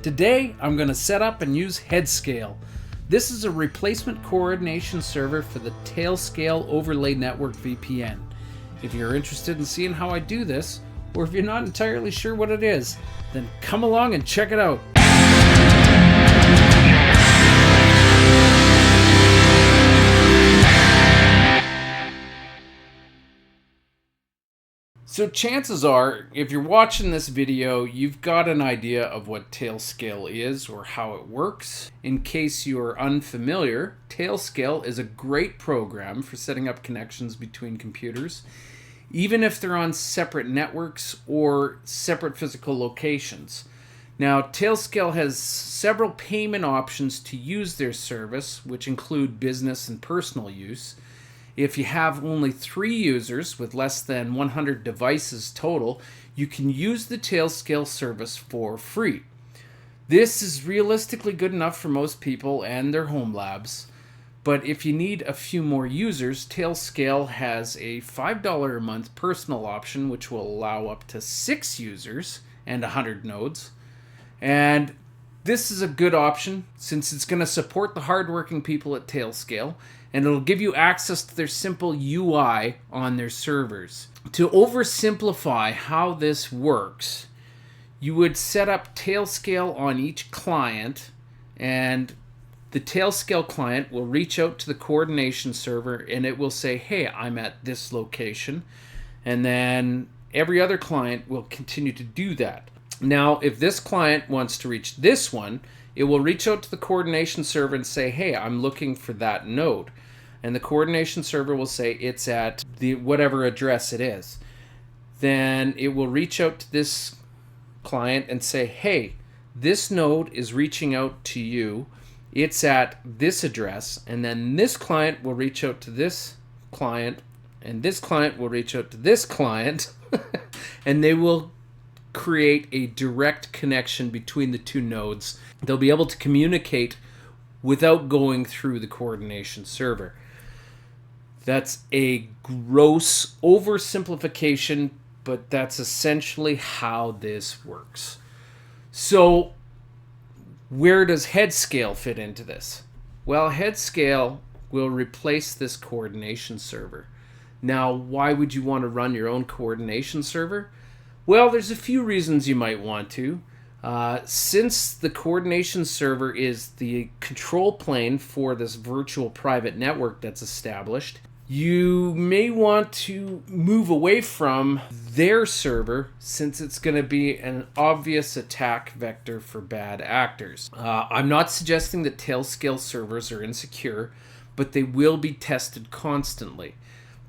Today, I'm going to set up and use Headscale. This is a replacement coordination server for the Tailscale Overlay Network VPN. If you're interested in seeing how I do this, or if you're not entirely sure what it is, then come along and check it out. So chances are, if you're watching this video, you've got an idea of what Tailscale is or how it works. In case you're unfamiliar, Tailscale is a great program for setting up connections between computers, even if they're on separate networks or separate physical locations. Now, Tailscale has several payment options to use their service, which include business and personal use. If you have only 3 users with less than 100 devices total, you can use the Tailscale service for free. This is realistically good enough for most people and their home labs. But if you need a few more users, Tailscale has a $5 a month personal option, which will allow up to 6 users and 100 nodes. And this is a good option since it's going to support the hardworking people at Tailscale, and it'll give you access to their simple UI on their servers. To oversimplify how this works, you would set up Tailscale on each client, and the Tailscale client will reach out to the coordination server and it will say, hey, I'm at this location. And then every other client will continue to do that. Now, if this client wants to reach this one, it will reach out to the coordination server and say, hey, I'm looking for that node. And the coordination server will say it's at the whatever address it is. Then it will reach out to this client and say, hey, this node is reaching out to you. It's at this address. And then this client will reach out to this client, and this client will reach out to this client, and they will create a direct connection between the two nodes. They'll be able to communicate without going through the coordination server. That's a gross oversimplification, but that's essentially how this works. So, where does Headscale fit into this? Well, Headscale will replace this coordination server. Now, why would you want to run your own coordination server? Well, there's a few reasons you might want to. Since the coordination server is the control plane for this virtual private network that's established, you may want to move away from their server since it's going to be an obvious attack vector for bad actors. I'm not suggesting that Tailscale servers are insecure, but they will be tested constantly.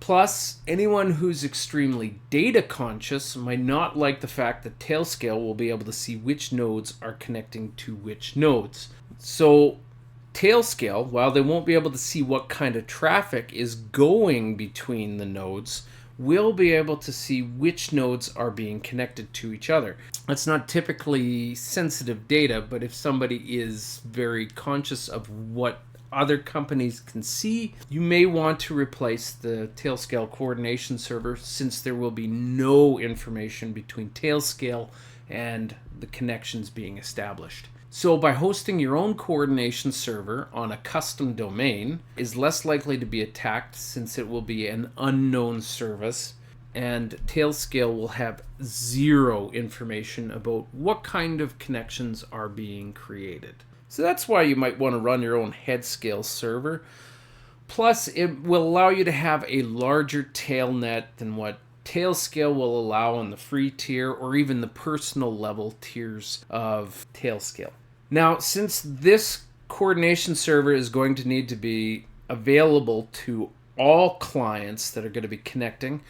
Plus, anyone who's extremely data conscious might not like the fact that Tailscale will be able to see which nodes are connecting to which nodes. So, Tailscale, while they won't be able to see what kind of traffic is going between the nodes, will be able to see which nodes are being connected to each other. That's not typically sensitive data, but if somebody is very conscious of what other companies can see, you may want to replace the Tailscale coordination server since there will be no information between Tailscale and the connections being established. So by hosting your own coordination server on a custom domain is less likely to be attacked since it will be an unknown service, and Tailscale will have zero information about what kind of connections are being created. So that's why you might want to run your own Headscale server. Plus, it will allow you to have a larger tailnet than what Tailscale will allow on the free tier or even the personal level tiers of Tailscale. Now, since this coordination server is going to need to be available to all clients that are going to be connecting,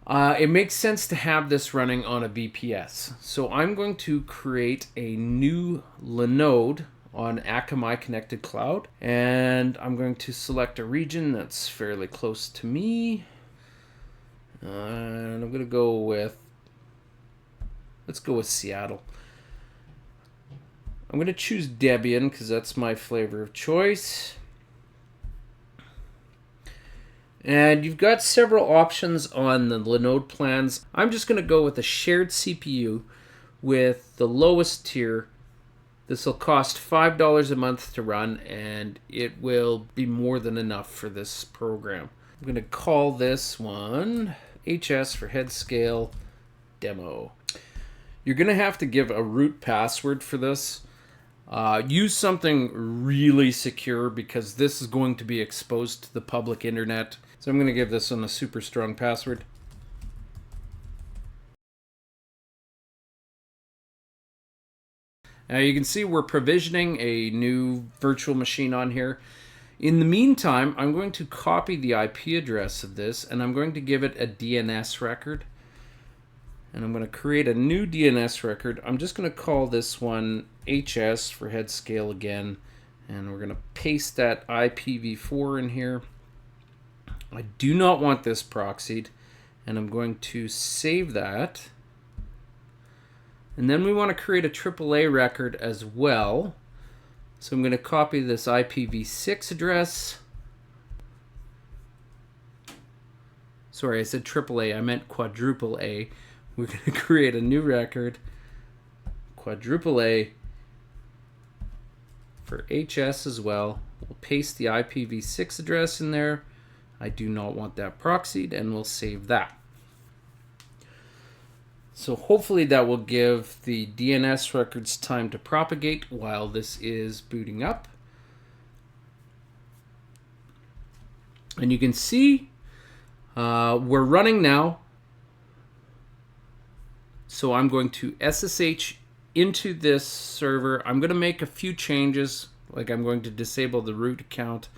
it makes sense to have this running on a VPS. So I'm going to create a new Linode on Akamai Connected Cloud, and I'm going to select a region that's fairly close to me, and I'm going to go with, let's go with Seattle. I'm going to choose Debian because that's my flavor of choice. And you've got several options on the Linode plans. I'm just going to go with a shared CPU with the lowest tier This will cost $5 a month to run, and it will be more than enough for this program. I'm going to call this one HS for Headscale Demo. You're going to have to give a root password for this. Use something really secure because this is going to be exposed to the public internet. So I'm going to give this one a super strong password. Now you can see we're provisioning a new virtual machine on here. In the meantime, I'm going to copy the IP address of this and I'm going to give it a DNS record. And I'm going to create a new DNS record. I'm just going to call this one HS for Headscale again. And we're going to paste that IPv4 in here. I do not want this proxied. And I'm going to save that. And then we want to create a AAA record as well. So I'm going to copy this IPv6 address. Sorry, I said AAA. I meant quadruple A. We're going to create a new record, quadruple A, for HS as well. We'll paste the IPv6 address in there. I do not want that proxied, and we'll save that. So hopefully that will give the DNS records time to propagate while this is booting up. And you can see we're running now. So I'm going to SSH into this server. I'm going to make a few changes, like I'm going to disable the root account,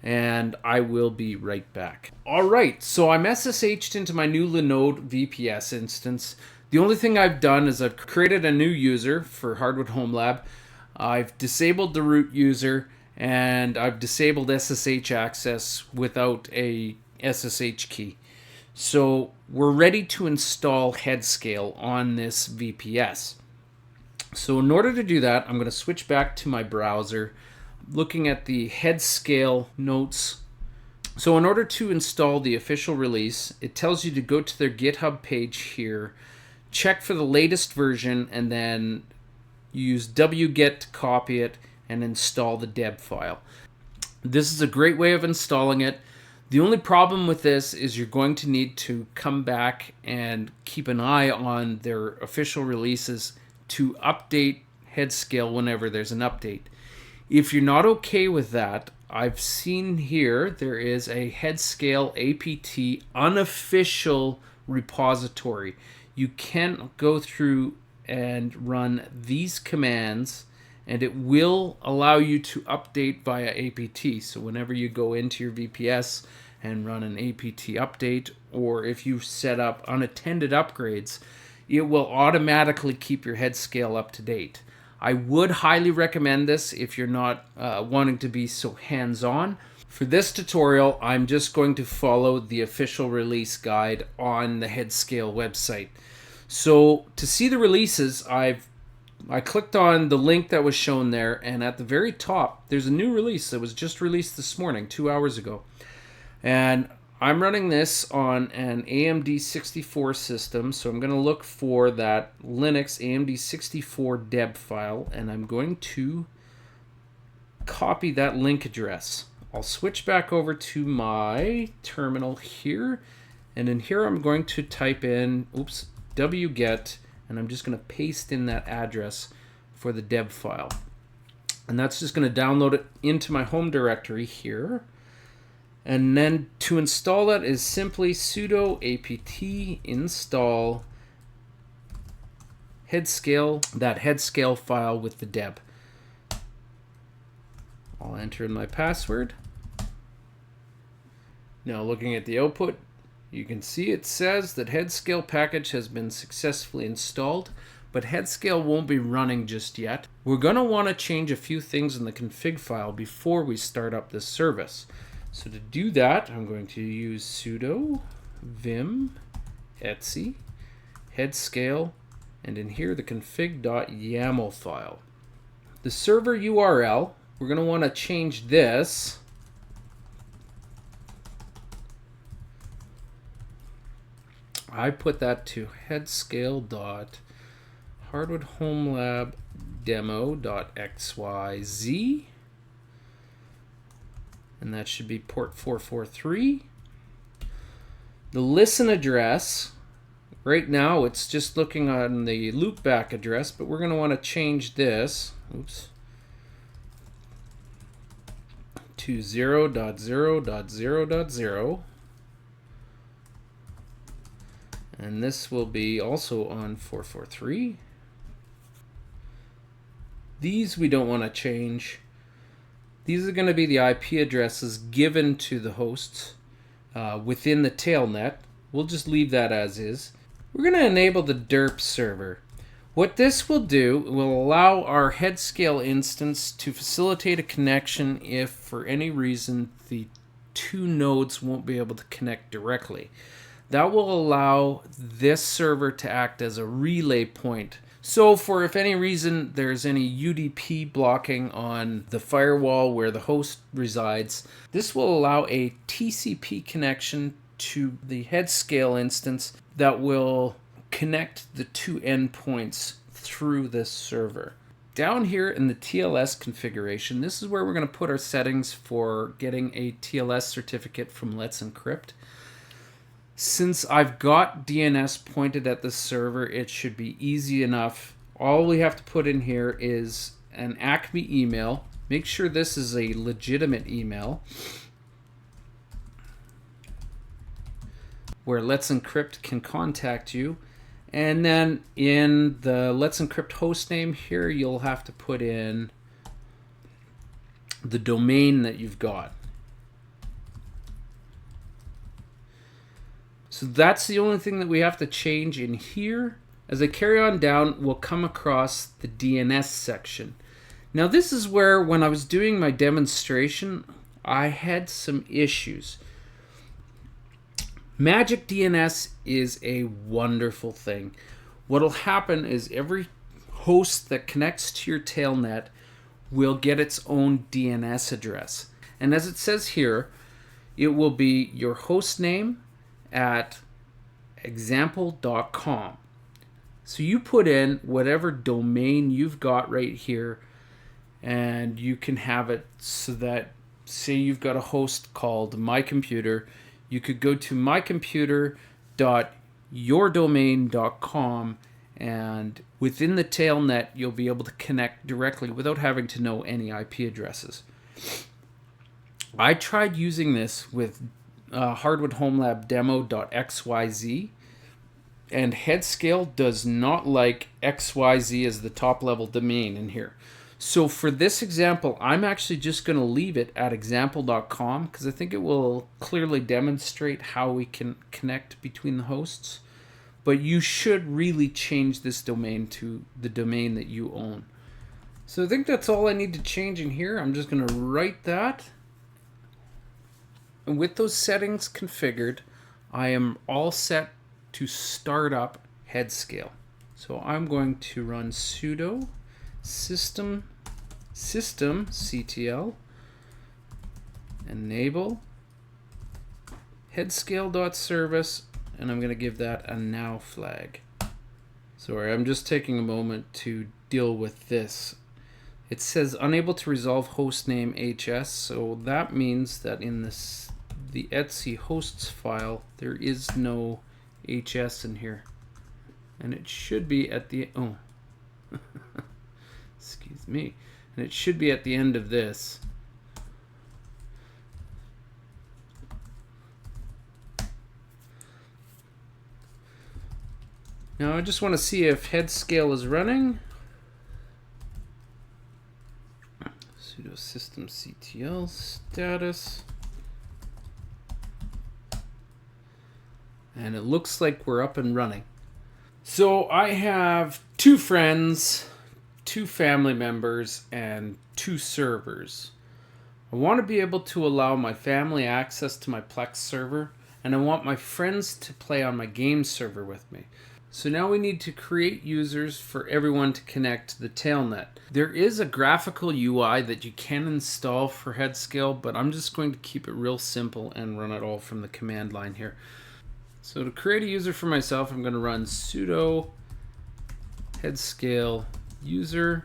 and I will be right back. All right, so I'm SSH'd into my new Linode VPS instance. The only thing I've done is I've created a new user for Hardwood Home Lab. I've disabled the root user, and I've disabled SSH access without a SSH key. So we're ready to install Headscale on this VPS. So in order to do that, I'm going to switch back to my browser, looking at the Headscale notes. So in order to install the official release, it tells you to go to their GitHub page here, check for the latest version, and then use wget to copy it and install the deb file. This is a great way of installing it. The only problem with this is you're going to need to come back and keep an eye on their official releases to update Headscale whenever there's an update. If you're not okay with that, I've seen here there is a Headscale APT unofficial repository. You can go through and run these commands, and it will allow you to update via APT. So whenever you go into your VPS and run an APT update, or if you set up unattended upgrades, it will automatically keep your Headscale up to date. I would highly recommend this if you're not wanting to be so hands-on. For this tutorial, I'm just going to follow the official release guide on the Headscale website. So to see the releases, I clicked on the link that was shown there, and at the very top, there's a new release that was just released this morning, 2 hours ago. And I'm running this on an AMD 64 system, so I'm going to look for that Linux AMD 64 deb file, and I'm going to copy that link address. I'll switch back over to my terminal here, and in here I'm going to type in, wget, and I'm just going to paste in that address for the deb file. And that's just going to download it into my home directory here. And then to install that is simply sudo apt install Headscale, that Headscale file with the deb. I'll enter in my password. Now looking at the output, you can see it says that Headscale package has been successfully installed, but Headscale won't be running just yet. We're going to want to change a few things in the config file before we start up this service. So to do that, I'm going to use sudo vim etc headscale, and in here the config.yaml file. The server URL, we're going to want to change this I put that to headscale.hardwoodhomelab demo.xyz, and that should be port 443. The listen address, right now it's just looking on the loopback address, but we're going to want to change this, to 0.0.0.0, and this will be also on 443. These we don't want to change. These are going to be the IP addresses given to the hosts within the tailnet. We'll just leave that as is. We're going to enable the derp server. What this will do will allow our Headscale instance to facilitate a connection if for any reason the two nodes won't be able to connect directly. That will allow this server to act as a relay point. So for if any reason there's any UDP blocking on the firewall where the host resides, this will allow a TCP connection to the Headscale instance that will connect the two endpoints through this server. Down here in the TLS configuration, this is where we're going to put our settings for getting a TLS certificate from Let's Encrypt. Since I've got DNS pointed at the server, it should be easy enough. All we have to put in here is an Acme email. Make sure this is a legitimate email where Let's Encrypt can contact you. And then in the Let's Encrypt hostname here, you'll have to put in the domain that you've got. So that's the only thing that we have to change in here. As I carry on down, we'll come across the DNS section. Now this is where, when I was doing my demonstration, I had some issues. Magic DNS is a wonderful thing. What'll happen is every host that connects to your tailnet will get its own DNS address. And as it says here, it will be your host name at example.com. So you put in whatever domain you've got right here, and you can have it so that, say you've got a host called My Computer, you could go to mycomputer.yourdomain.com, and within the tailnet you'll be able to connect directly without having to know any IP addresses. I tried using this with Hardwood Home Lab demo.xyz, and Headscale does not like XYZ as the top level domain in here. So for this example, I'm actually just going to leave it at example.com because I think it will clearly demonstrate how we can connect between the hosts. But you should really change this domain to the domain that you own. So I think that's all I need to change in here. I'm just going to write that. And with those settings configured, I am all set to start up Headscale. So I'm going to run sudo systemctl enable headscale.service, and I'm going to give that a now flag. Sorry, I'm just taking a moment to deal with this. It says unable to resolve hostname HS, so that means that in the etc hosts file there is no HS in here, and it should be at the excuse me, and it should be at the end of this. Now I just want to see if Headscale is running. Sudo systemctl status. And it looks like we're up and running. So I have 2 friends, 2 family members, and 2 servers. I want to be able to allow my family access to my Plex server, and I want my friends to play on my game server with me. So now we need to create users for everyone to connect to the tailnet. There is a graphical UI that you can install for Headscale, but I'm just going to keep it real simple and run it all from the command line here. So to create a user for myself, I'm going to run sudo headscale user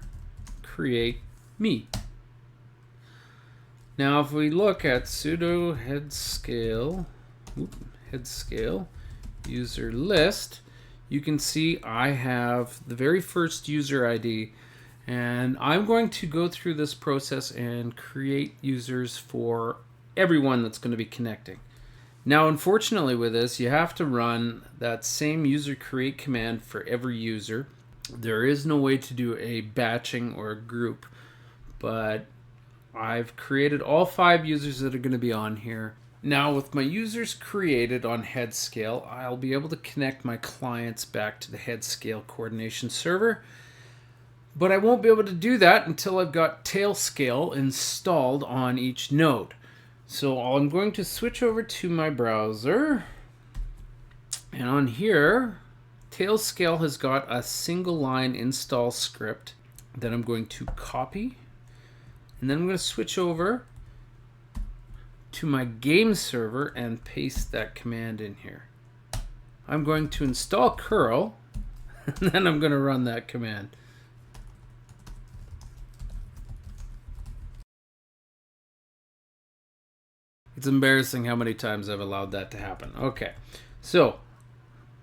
create me. Now if we look at sudo headscale user list, you can see I have the very first user ID, and I'm going to go through this process and create users for everyone that's going to be connecting. Now unfortunately with this, you have to run that same user create command for every user. There is no way to do a batching or a group, but I've created all 5 users that are going to be on here. Now with my users created on Headscale, I'll be able to connect my clients back to the Headscale coordination server, but I won't be able to do that until I've got Tailscale installed on each node. So I'm going to switch over to my browser, and on here Tailscale has got a single line install script that I'm going to copy, and then I'm going to switch over to my game server and paste that command in here. I'm going to install curl, and then I'm going to run that command. It's embarrassing how many times I've allowed that to happen. Okay, so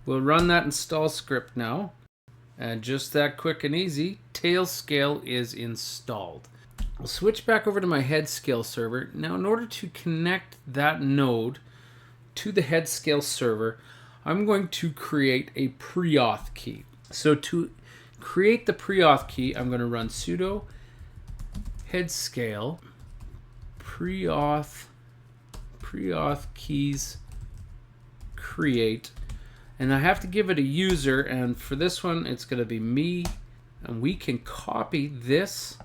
we'll run that install script now, and just that quick and easy, Tailscale is installed. I'll switch back over to my Headscale server. Now in order to connect that node to the Headscale server, I'm going to create a pre-auth key. So to create the pre-auth key, I'm going to run sudo headscale pre-auth keys create, and I have to give it a user, and for this one it's going to be me, and we can copy this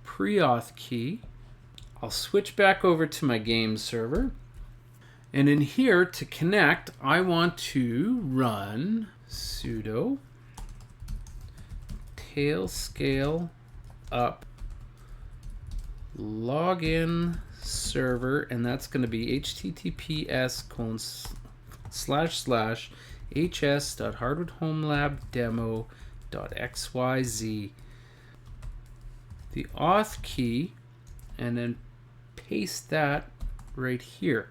pre-auth key. I'll switch back over to my game server, and in here to connect I want to run sudo tailscale up login server, and that's going to be https://hs.hardwoodhomelabdemo.xyz, the auth key, and then paste that right here.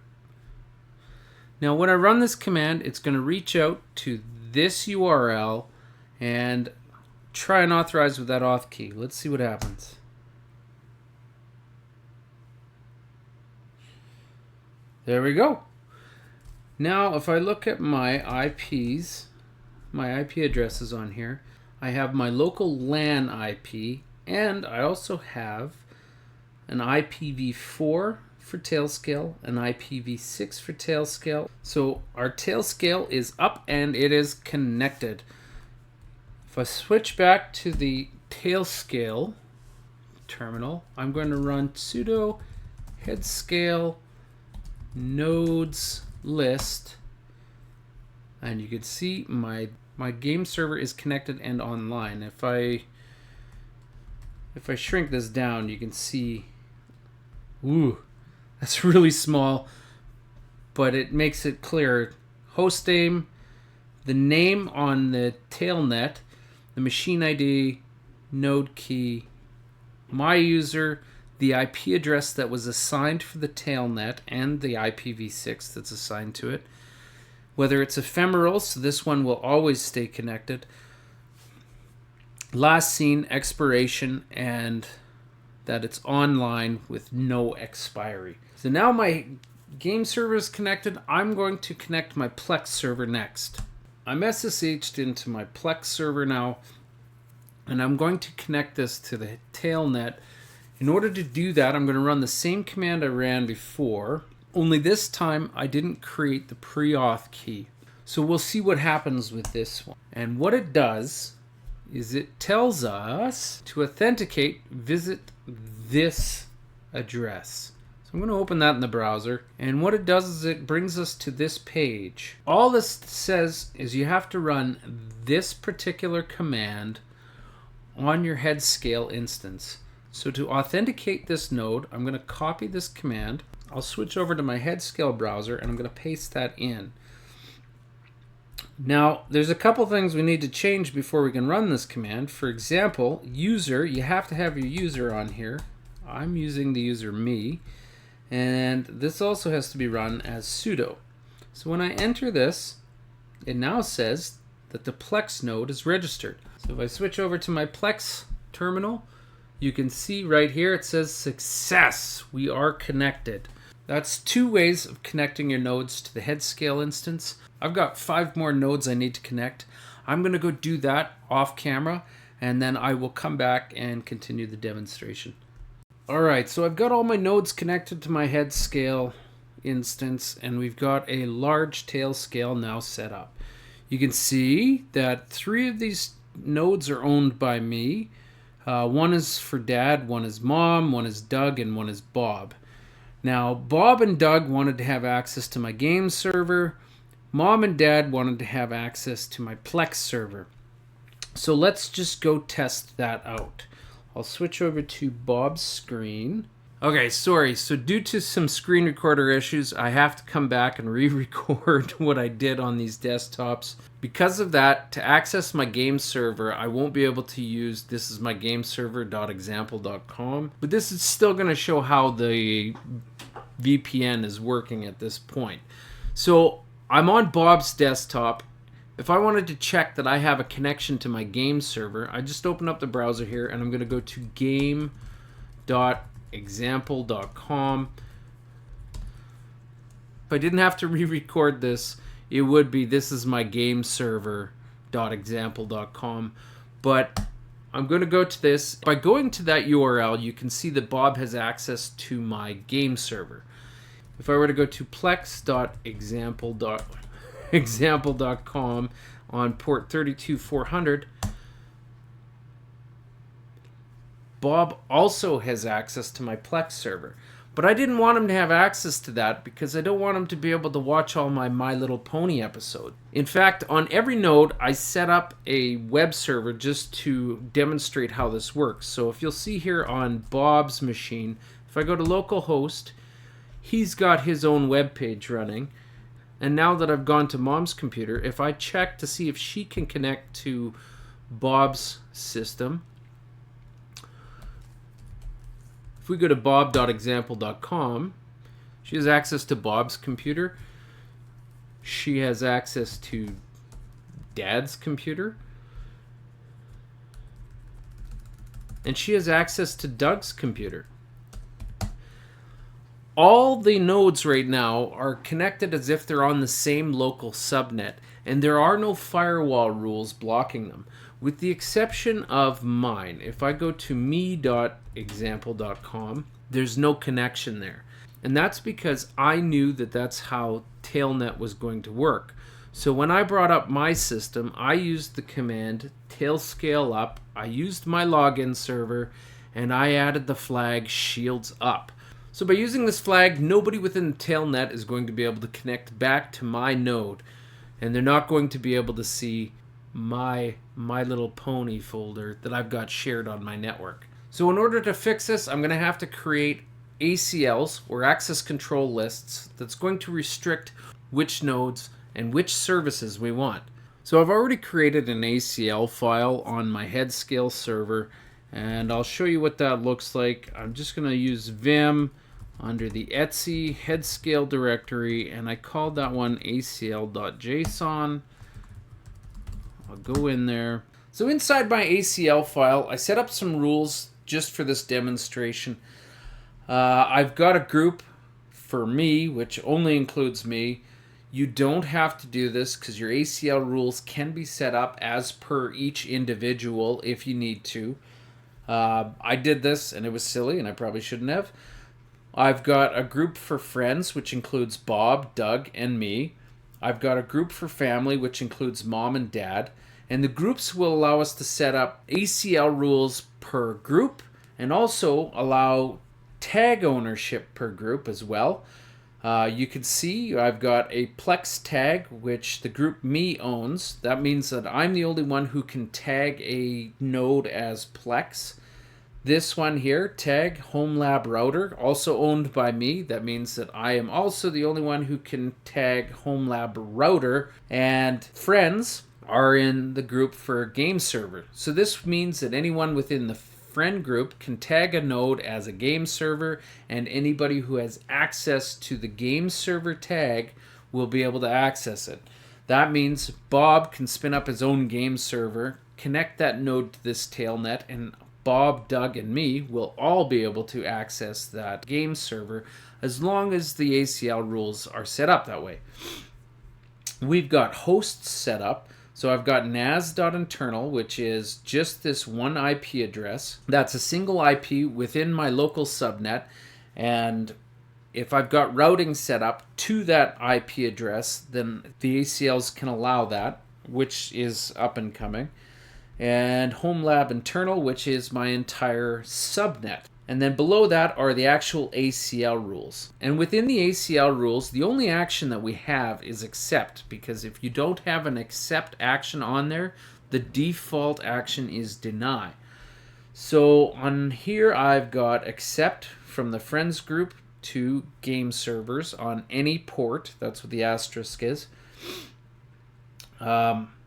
Now when I run this command, it's going to reach out to this URL and try and authorize with that auth key. Let's see what happens. There we go. Now if I look at my IPs, my IP addresses on here, I have my local LAN IP, and I also have an IPv4 for Tailscale, an IPv6 for Tailscale. So our Tailscale is up and it is connected. If I switch back to the Tailscale terminal, I'm going to run sudo headscale nodes list, and you can see my game server is connected and online. If I shrink this down, you can see, ooh, that's really small, but it makes it clear. Hostname, the name on the tailnet, the machine ID, node key, my user, the IP address that was assigned for the tailnet, and the IPv6 that's assigned to it. Whether it's ephemeral, so this one will always stay connected. Last seen, expiration, and that it's online with no expiry. So now my game server is connected. I'm going to connect my Plex server next. I'm SSH'd into my Plex server now, and I'm going to connect this to the tailnet. In order to do that, I'm going to run the same command I ran before, only this time I didn't create the pre-auth key. So we'll see what happens with this one. And what it does is it tells us to authenticate, visit this address. So I'm going to open that in the browser, and what it does is it brings us to this page. All this says is you have to run this particular command on your Headscale instance. So to authenticate this node, I'm going to copy this command. I'll switch over to my Headscale browser and I'm going to paste that in. Now, there's a couple things we need to change before we can run this command. For example, user, you have to have your user on here. I'm using the user me, and this also has to be run as sudo. So when I enter this, it now says that the Plex node is registered. So if I switch over to my Plex terminal, you can see right here it says success. We are connected. That's 2 ways of connecting your nodes to the Headscale instance. I've got 5 more nodes I need to connect. I'm going to go do that off camera, and then I will come back and continue the demonstration. Alright, so I've got all my nodes connected to my Headscale instance, and we've got a large Tailscale now set up. You can see that 3 of these nodes are owned by me. One is for Dad, one is Mom, one is Doug, and one is Bob. Now, Bob and Doug wanted to have access to my game server. Mom and Dad wanted to have access to my Plex server. So let's just go test that out. I'll switch over to Bob's screen. Okay, sorry. So due to some screen recorder issues, I have to come back and re-record what I did on these desktops. Because of that, to access my game server, I won't be able to use this is my game server.example.com, but this is still going to show how the VPN is working at this point. So I'm on Bob's desktop. If I wanted to check that I have a connection to my game server, I just open up the browser here and I'm going to go to game.example.com. If I didn't have to re-record this, it would be this is my game server.example.com. But I'm going to go to this. By going to that URL, you can see that Bob has access to my game server. If I were to go to plex.example.com on port 32400, Bob also has access to my Plex server. But I didn't want him to have access to that because I don't want him to be able to watch all My Little Pony episode. In fact, on every node, I set up a web server just to demonstrate how this works. So if you'll see here on Bob's machine, if I go to localhost, he's got his own web page running. And now that I've gone to Mom's computer, if I check to see if she can connect to Bob's system, if we go to bob.example.com, she has access to Bob's computer. She has access to Dad's computer. And she has access to Doug's computer. All the nodes right now are connected as if they're on the same local subnet, and there are no firewall rules blocking them, with the exception of mine. If I go to me.example.com, there's no connection there. And that's because I knew that that's how Tailnet was going to work. So when I brought up my system, I used the command tailscale up, I used my login server, and I added the flag shields up. So by using this flag, nobody within the Tailnet is going to be able to connect back to my node, and they're not going to be able to see my Little Pony folder that I've got shared on my network. So in order to fix this, I'm going to have to create ACLs, or access control lists, that's going to restrict which nodes and which services we want. So I've already created an ACL file on my Headscale server, and I'll show you what that looks like. I'm just going to use Vim under the Etsy Headscale directory, and I called that one acl.json. I'll go in there. So inside my ACL file, I set up some rules just for this demonstration. I've got a group for me, which only includes me. You don't have to do this because your ACL rules can be set up as per each individual if you need to. I did this and it was silly and I probably shouldn't have. I've got a group for friends, which includes Bob, Doug, and me. I've got a group for family, which includes Mom and Dad. And the groups will allow us to set up ACL rules per group and also allow tag ownership per group as well. You can see I've got a Plex tag, which the group me owns. That means that I'm the only one who can tag a node as Plex. This one here, tag home lab router, also owned by me. That means that I am also the only one who can tag home lab router, and friends are in the group for game server. So this means that anyone within the friend group can tag a node as a game server, and anybody who has access to the game server tag will be able to access it. That means Bob can spin up his own game server, connect that node to this tailnet, and Bob, Doug, and me will all be able to access that game server as long as the ACL rules are set up that way. We've got hosts set up. So I've got nas.internal, which is just this one IP address. That's a single IP within my local subnet. And if I've got routing set up to that IP address, then the ACLs can allow that, which is up and coming. And home lab internal, which is my entire subnet. And then below that are the actual ACL rules. And within the ACL rules, the only action that we have is accept, because if you don't have an accept action on there, the default action is deny. So on here, I've got accept from the friends group to game servers on any port. That's what the asterisk is.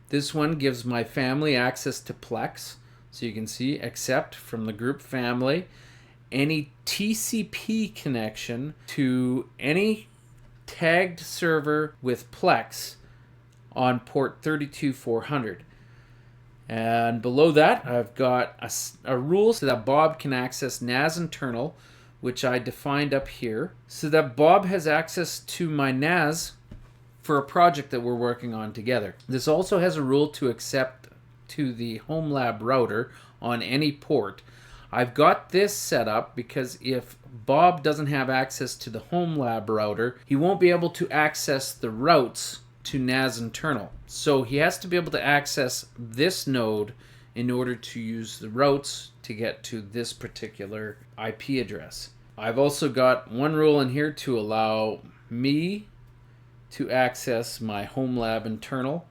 This one gives my family access to Plex. So you can see accept from the group family. Any TCP connection to any tagged server with Plex on port 32400. And below that, I've got a rule so that Bob can access NAS internal, which I defined up here, so that Bob has access to my NAS for a project that we're working on together. This also has a rule to accept to the home lab router on any port. I've got this set up because if Bob doesn't have access to the home lab router, he won't be able to access the routes to NAS internal. So he has to be able to access this node in order to use the routes to get to this particular IP address. I've also got one rule in here to allow me to access my home lab internal.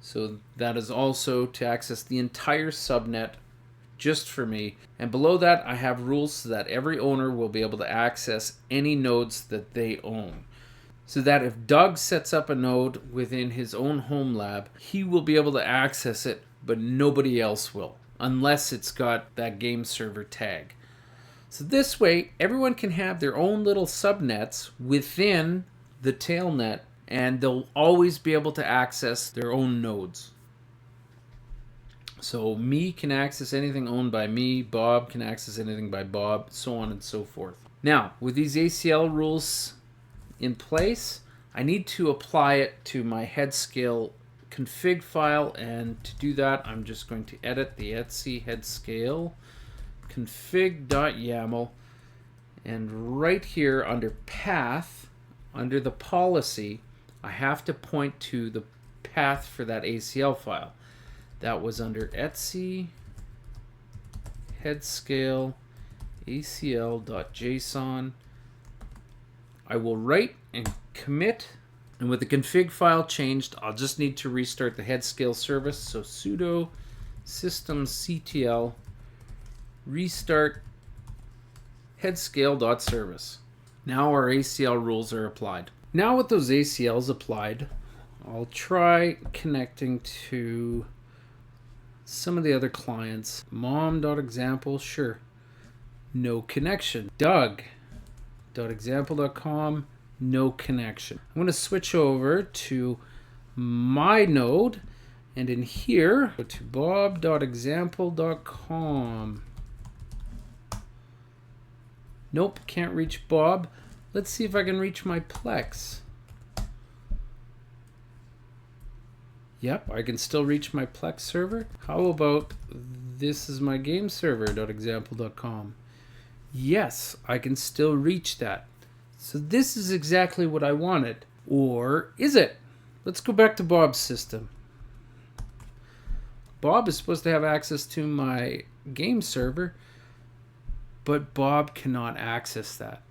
So that is also to access the entire subnet just for me. And below that, I have rules so that every owner will be able to access any nodes that they own. So that if Doug sets up a node within his own home lab, he will be able to access it, but nobody else will, unless it's got that game server tag. So this way, everyone can have their own little subnets within the tailnet, and they'll always be able to access their own nodes. So me can access anything owned by me, Bob can access anything by Bob, so on and so forth. Now, with these ACL rules in place, I need to apply it to my Headscale config file, and to do that, I'm just going to edit the etc headscale config.yaml, and right here under path, under the policy, I have to point to the path for that ACL file. That was under etc headscale acl.json. I will write and commit, and with the config file changed, I'll just need to restart the Headscale service. So sudo systemctl restart headscale.service. Now our ACL rules are applied. Now with those ACLs applied, I'll try connecting to some of the other clients. Mom.example, sure. No connection. Doug.example.com, no connection. I'm going to switch over to my node, and in here, go to bob.example.com. Nope, can't reach Bob. Let's see if I can reach my Plex. Yep, I can still reach my Plex server. How about this is my game server.example.com. Yes, I can still reach that. So this is exactly what I wanted. Or is it? Let's go back to Bob's system. Bob is supposed to have access to my game server, but Bob cannot access that.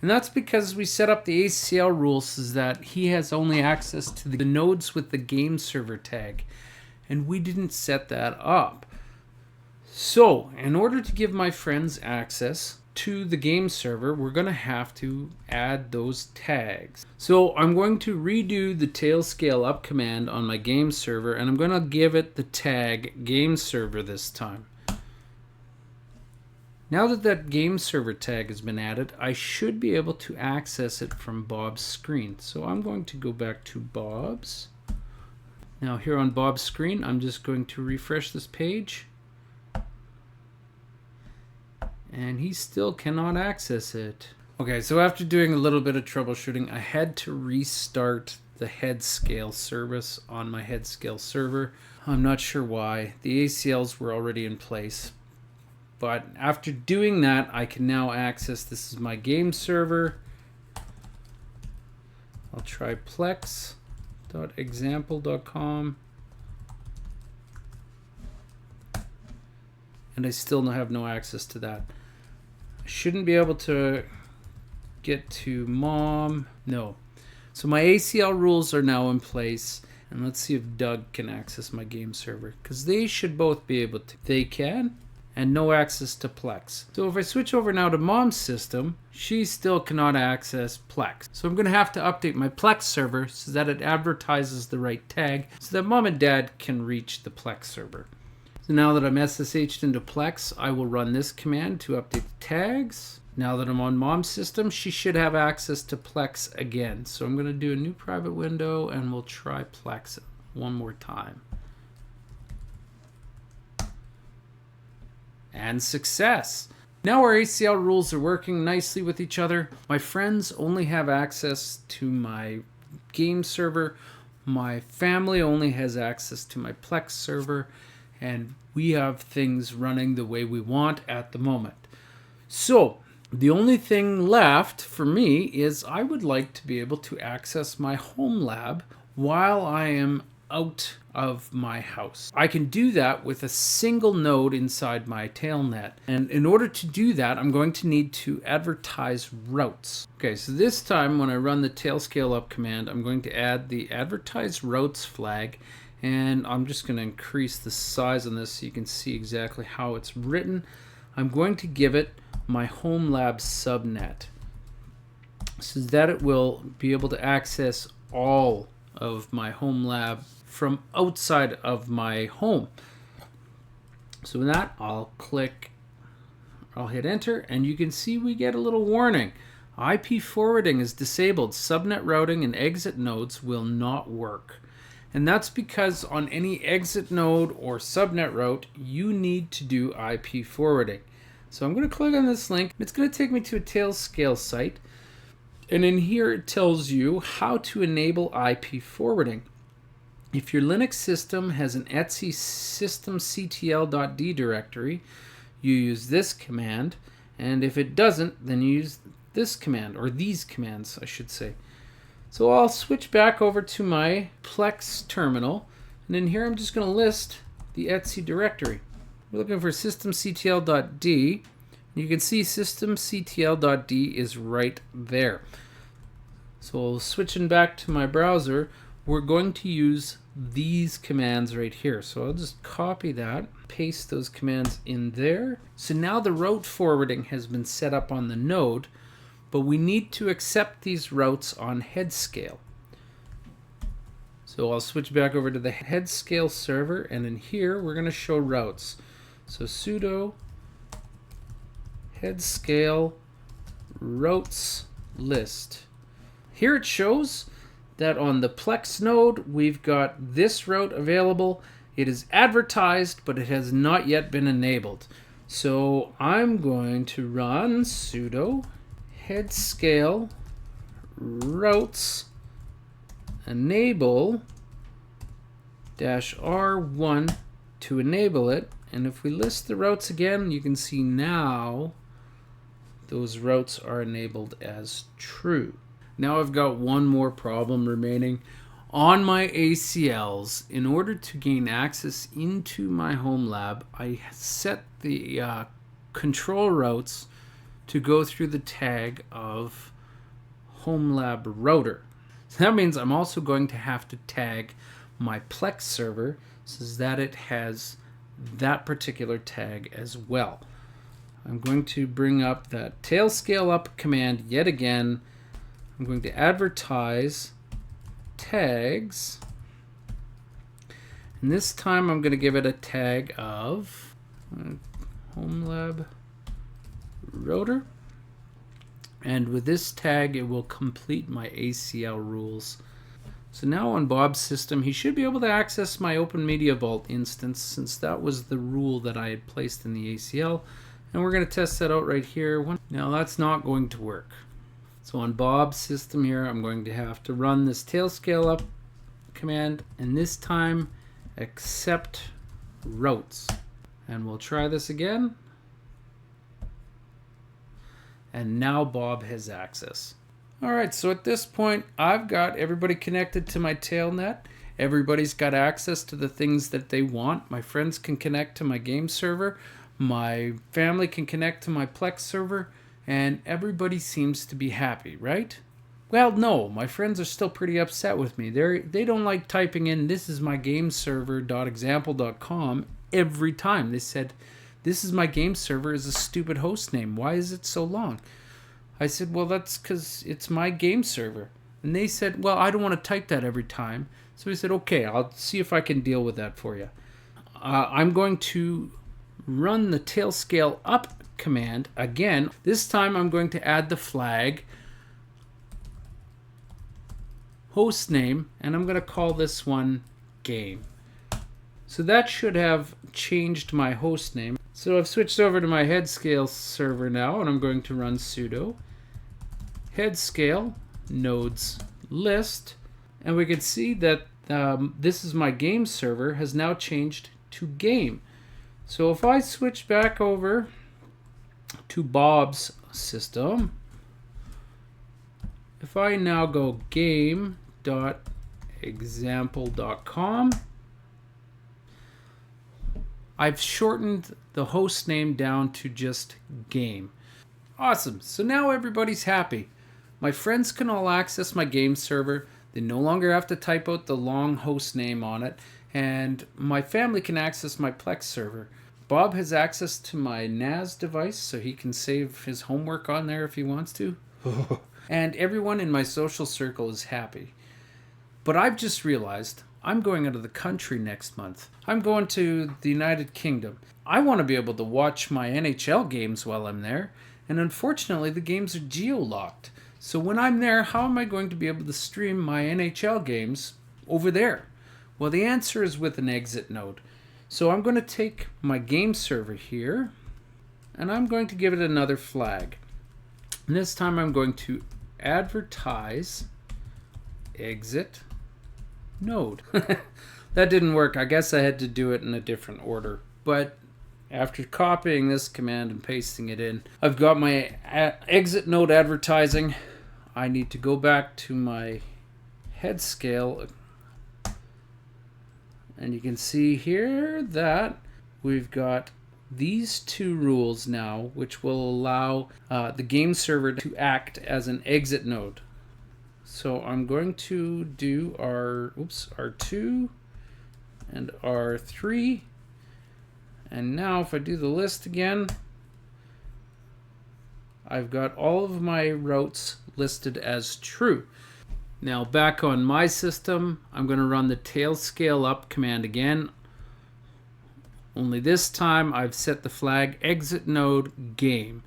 And that's because we set up the ACL rules so that he has only access to the nodes with the game server tag. And we didn't set that up. So, in order to give my friends access to the game server, we're going to have to add those tags. So I'm going to redo the tailscale up command on my game server, and I'm going to give it the tag game server this time. Now that that game server tag has been added, I should be able to access it from Bob's screen. So I'm going to go back to Bob's. Now here on Bob's screen, I'm just going to refresh this page. And he still cannot access it. Okay, so after doing a little bit of troubleshooting, I had to restart the Headscale service on my Headscale server. I'm not sure why. The ACLs were already in place. But after doing that, I can now access, this is my game server. I'll try plex.example.com. And I still have no access to that. I shouldn't be able to get to mom. No. So my ACL rules are now in place. And let's see if Doug can access my game server, because they should both be able to. They can. And no access to Plex. So if I switch over now to mom's system, she still cannot access Plex. So I'm going to have to update my Plex server so that it advertises the right tag so that mom and dad can reach the Plex server. So now that I'm SSH'd into Plex, I will run this command to update the tags. Now that I'm on mom's system, she should have access to Plex again. So I'm going to do a new private window and we'll try Plex one more time. And success! Now our ACL rules are working nicely with each other. My friends only have access to my game server. My family only has access to my Plex server. And we have things running the way we want at the moment. So the only thing left for me is I would like to be able to access my home lab while I am out of my house. I can do that with a single node inside my tailnet. And in order to do that, I'm going to need to advertise routes. Okay, so this time when I run the tailscale up command, I'm going to add the advertise routes flag. And I'm just going to increase the size on this so you can see exactly how it's written. I'm going to give it my home lab subnet so that it will be able to access all of my home lab from outside of my home. So with that, I'll hit enter, and you can see we get a little warning. IP forwarding is disabled. Subnet routing and exit nodes will not work. And that's because on any exit node or subnet route, you need to do IP forwarding. So I'm going to click on this link. It's going to take me to a Tailscale site. And in here, it tells you how to enable IP forwarding. If your Linux system has an etc systemctl.d directory, you use this command. And if it doesn't, then you use this command, or these commands, I should say. So I'll switch back over to my Plex terminal, and in here I'm just going to list the etc directory. We're looking for systemctl.d. You can see systemctl.d is right there. So switching back to my browser, we're going to use these commands right here. So I'll just copy that, paste those commands in there. So now the route forwarding has been set up on the node, but we need to accept these routes on Headscale. So I'll switch back over to the Headscale server, and in here we're going to show routes. So sudo Headscale routes list. Here it shows that on the Plex node we've got this route available. It is advertised, but it has not yet been enabled. So I'm going to run sudo Headscale routes enable -R1 to enable it. And if we list the routes again, you can see now those routes are enabled as true. Now I've got one more problem remaining. On my ACLs, in order to gain access into my home lab, I set the control routes to go through the tag of home lab router. So that means I'm also going to have to tag my Plex server so that it has that particular tag as well. I'm going to bring up that Tailscale Up command yet again. I'm going to advertise tags. And this time I'm going to give it a tag of Home Lab Router. And with this tag, it will complete my ACL rules. So now on Bob's system, he should be able to access my Open Media Vault instance, since that was the rule that I had placed in the ACL. And we're going to test that out right here. Now that's not going to work. So on Bob's system here, I'm going to have to run this Tailscale Up command, and this time accept routes. And we'll try this again. And now Bob has access. All right, so at this point, I've got everybody connected to my Tailnet. Everybody's got access to the things that they want. My friends can connect to my game server. My family can connect to my Plex server. And everybody seems to be happy, right? Well, no, my friends are still pretty upset with me. They don't like typing in "this is my game server.example.com" every time. They said, "This is my game server" is a stupid host name. Why is it so long? I said, well, that's because it's my game server. And they said, well, I don't want to type that every time. So we said, okay, I'll see if I can deal with that for you. I'm going to run the Tailscale Up command again. This time I'm going to add the flag hostname, and I'm going to call this one game. So that should have changed my host name. So I've switched over to my Headscale server now, and I'm going to run sudo Headscale nodes list, and we can see that this is my game server has now changed to game. So if I switch back over to Bob's system, if I now go game.example.com, I've shortened the host name down to just game. Awesome. So now everybody's happy. My friends can all access my game server. They no longer have to type out the long host name on it. And my family can access my Plex server. Bob has access to my NAS device, so he can save his homework on there if he wants to. And everyone in my social circle is happy. But I've just realized I'm going out of the country next month. I'm going to the United Kingdom. I want to be able to watch my NHL games while I'm there, and unfortunately the games are geo-locked. So when I'm there, how am I going to be able to stream my NHL games over there? Well, the answer is with an exit node. So I'm going to take my game server here, and I'm going to give it another flag. And this time I'm going to advertise exit node. That didn't work. I guess I had to do it in a different order. But after copying this command and pasting it in, I've got my exit node advertising. I need to go back to my Headscale, and you can see here that we've got these two rules now, which will allow the game server to act as an exit node. So I'm going to do our R2 and R3. And now if I do the list again, I've got all of my routes listed as true. Now back on my system, I'm going to run the Tailscale Up command again. Only this time I've set the flag exit node game.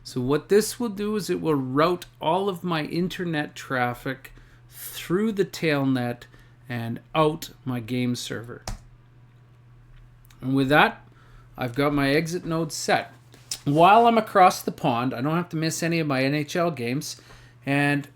So what this will do is it will route all of my internet traffic through the tailnet and out my game server. And with that, I've got my exit node set. While I'm across the pond, I don't have to miss any of my NHL games, and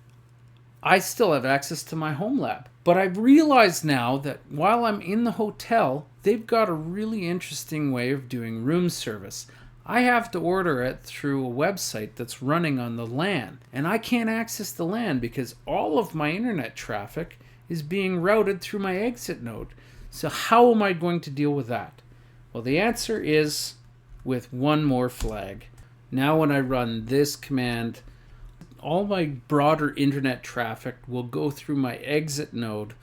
I still have access to my home lab. But I've realized now that while I'm in the hotel, they've got a really interesting way of doing room service. I have to order it through a website that's running on the LAN, and I can't access the LAN because all of my internet traffic is being routed through my exit node. So how am I going to deal with that? Well, the answer is with one more flag. Now when I run this command, all my broader internet traffic will go through my exit node,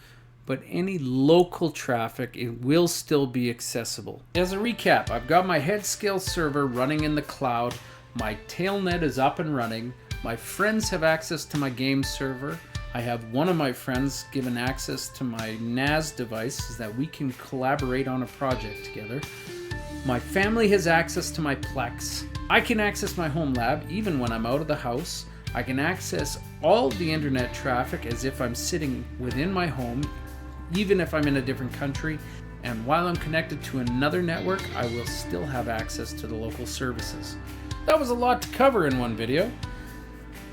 but any local traffic, it will still be accessible. As a recap, I've got my Headscale server running in the cloud, my Tailnet is up and running, my friends have access to my game server, I have one of my friends given access to my NAS device so that we can collaborate on a project together. My family has access to my Plex. I can access my home lab even when I'm out of the house. I can access all the internet traffic as if I'm sitting within my home, even if I'm in a different country. And while I'm connected to another network, I will still have access to the local services. That was a lot to cover in one video.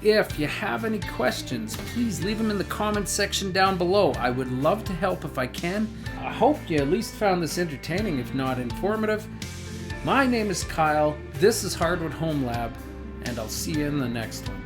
If you have any questions, please leave them in the comments section down below. I would love to help if I can. I hope you at least found this entertaining, if not informative. My name is Kyle, this is Hardwood Home Lab, and I'll see you in the next one.